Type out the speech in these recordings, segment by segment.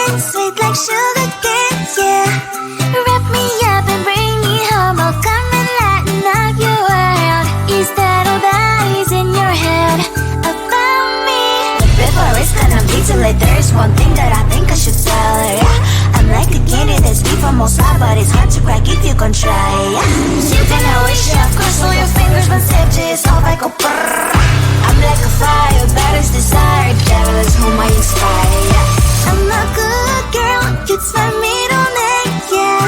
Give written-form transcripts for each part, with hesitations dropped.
cane, sweet like sugar cane, yeah. Wrap me up and bring me home, I'll come and lighten up your world. Is that all that is in your head about me? But before it's gonna be too late, there's one thing that I think I should tell her, yeah. I'm like a candy that's deep from outside, but it's hard to crack if you can try, yeah. You can always shove, cross all your fingers when safety is off, I go brrrr. I'm like a fire, baddest desire, devil is whom I inspire, yeah. I'm a good girl, it's my middle name, yeah.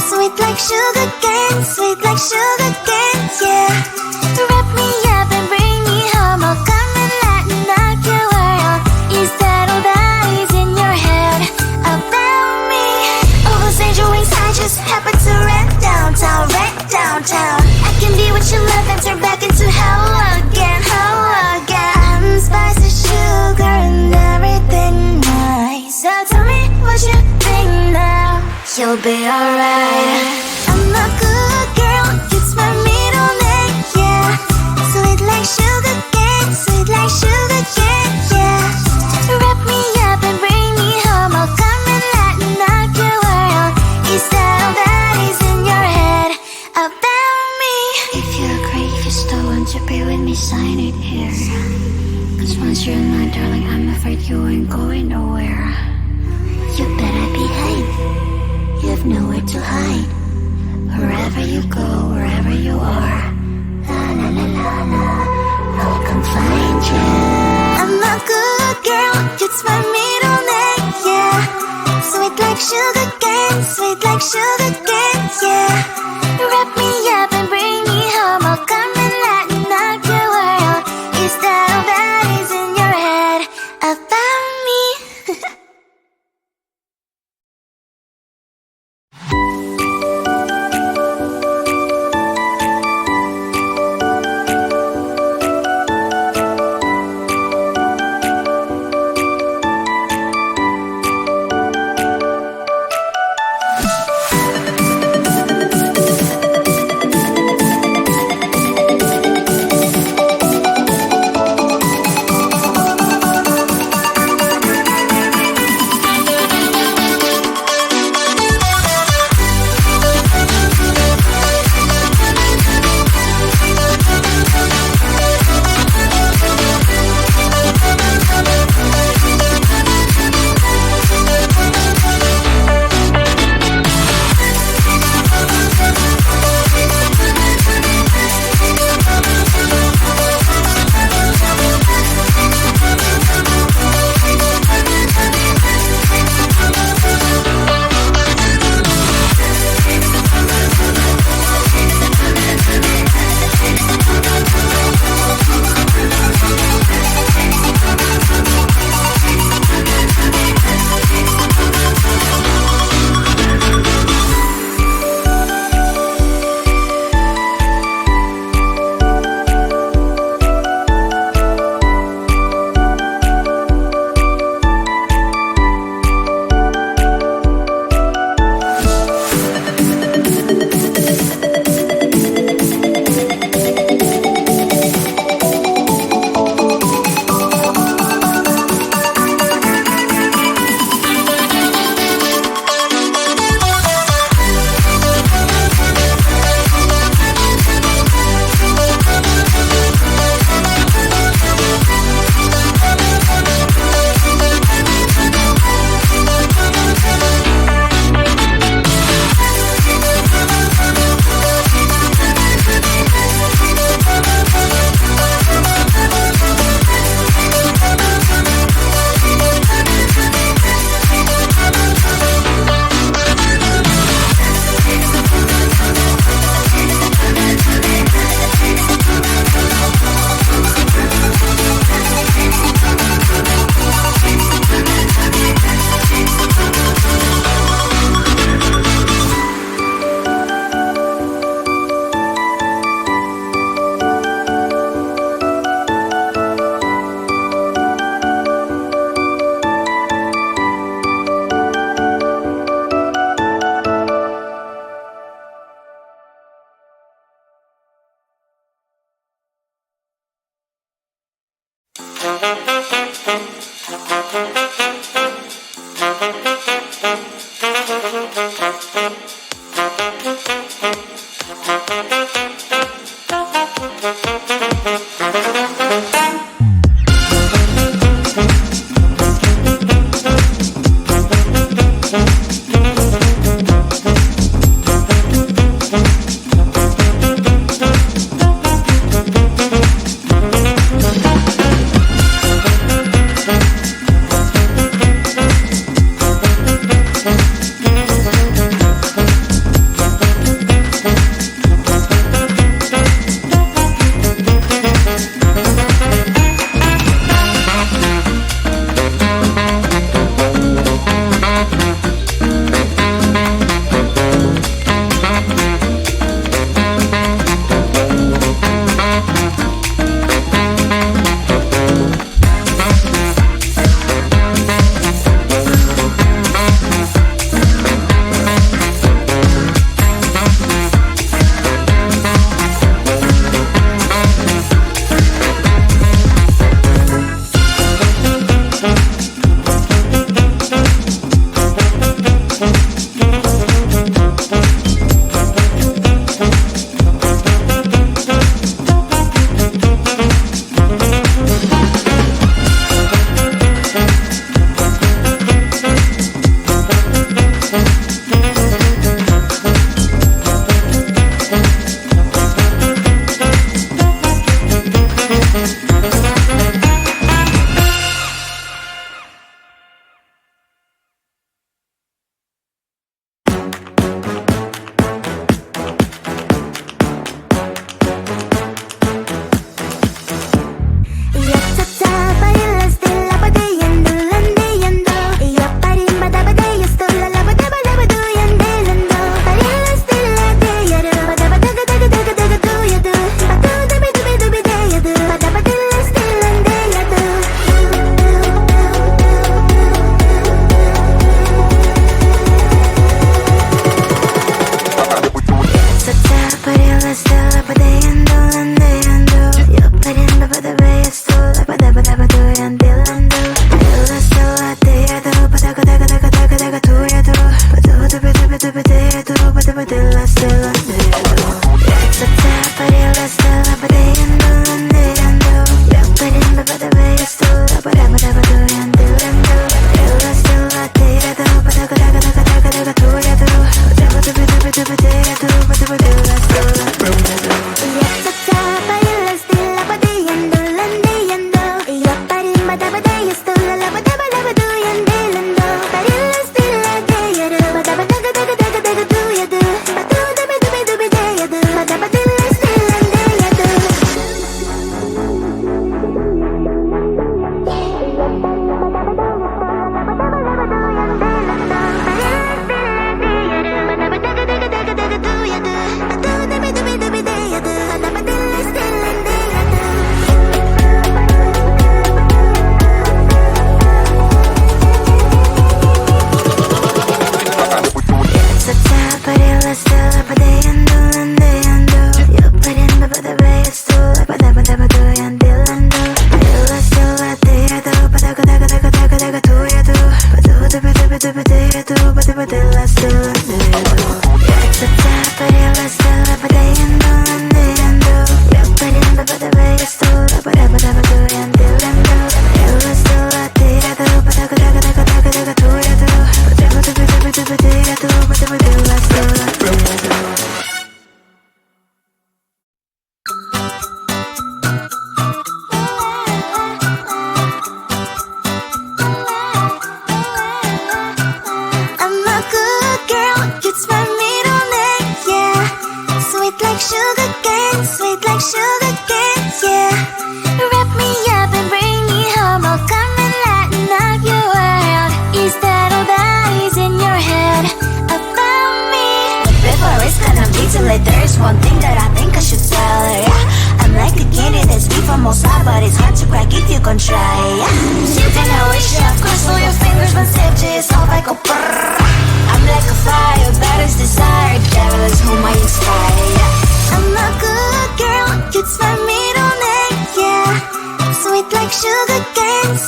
Sweet like sugar cane, sweet like sugar cane, yeah. Wrap me up and bring me home, I'll come and lighten up your world. Is that all that is in your head about me? All those angel wings I just happen to rent downtown, rent downtown. I can be what you love and turn back into hell again, hell again. I'm spicy sugar and everything nice. So tell me what you think now, you'll be alright. I'm a good girl, it's my middle name, yeah. Sweet like sugar cane, sweet like sugar cane, yeah. Wrap me up and bring me home, I'll come and lighten up your world. Is that all that is in your head about me? If you agree, if you still want to be with me, sign it here. Cause once you're mine, darling, I'm afraid you ain't going nowhere. You better behave, you have nowhere to hide. Wherever you go, wherever you are, la la la la la, I'll come find you. I'm a good girl, it's my middle name, yeah. Sweet like sugar cane, sweet like sugar cane, yeah. Wrap me up and bring me home, I'll come and lighten up your world. Is that all that is in your head about me?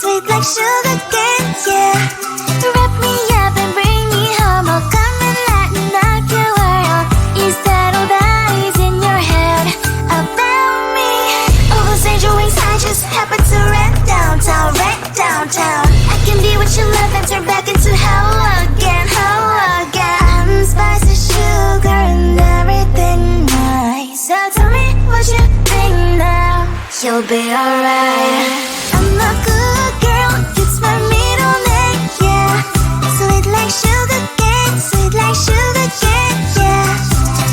Sweet like sugar cane, yeah. Wrap me you'll be alright. I'm a good girl, it's my middle name, yeah. Sweet like sugar cane, sweet like sugar cane, yeah.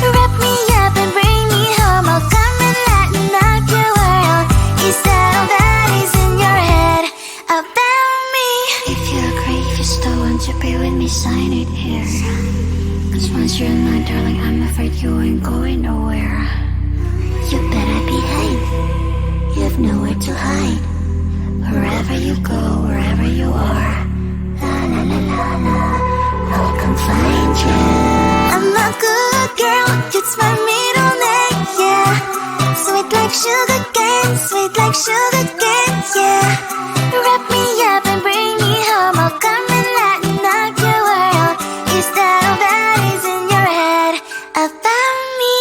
Wrap me up and bring me home, I'll come and lighten up your world. Is that all that is in your head about me? If you agree, if you still want to be with me, sign it here. Cause once you're in line, darling, I'm afraid you ain't going nowhere. You better behave, you have nowhere to hide. Wherever you go, wherever you are, la la la la la, I'll come find you. I'm a good girl, it's my middle name, yeah. Sweet like sugar cane, sweet like sugar cane, yeah. Wrap me up and bring me home, I'll come and lighten up your world. Is that all that is in your head about me?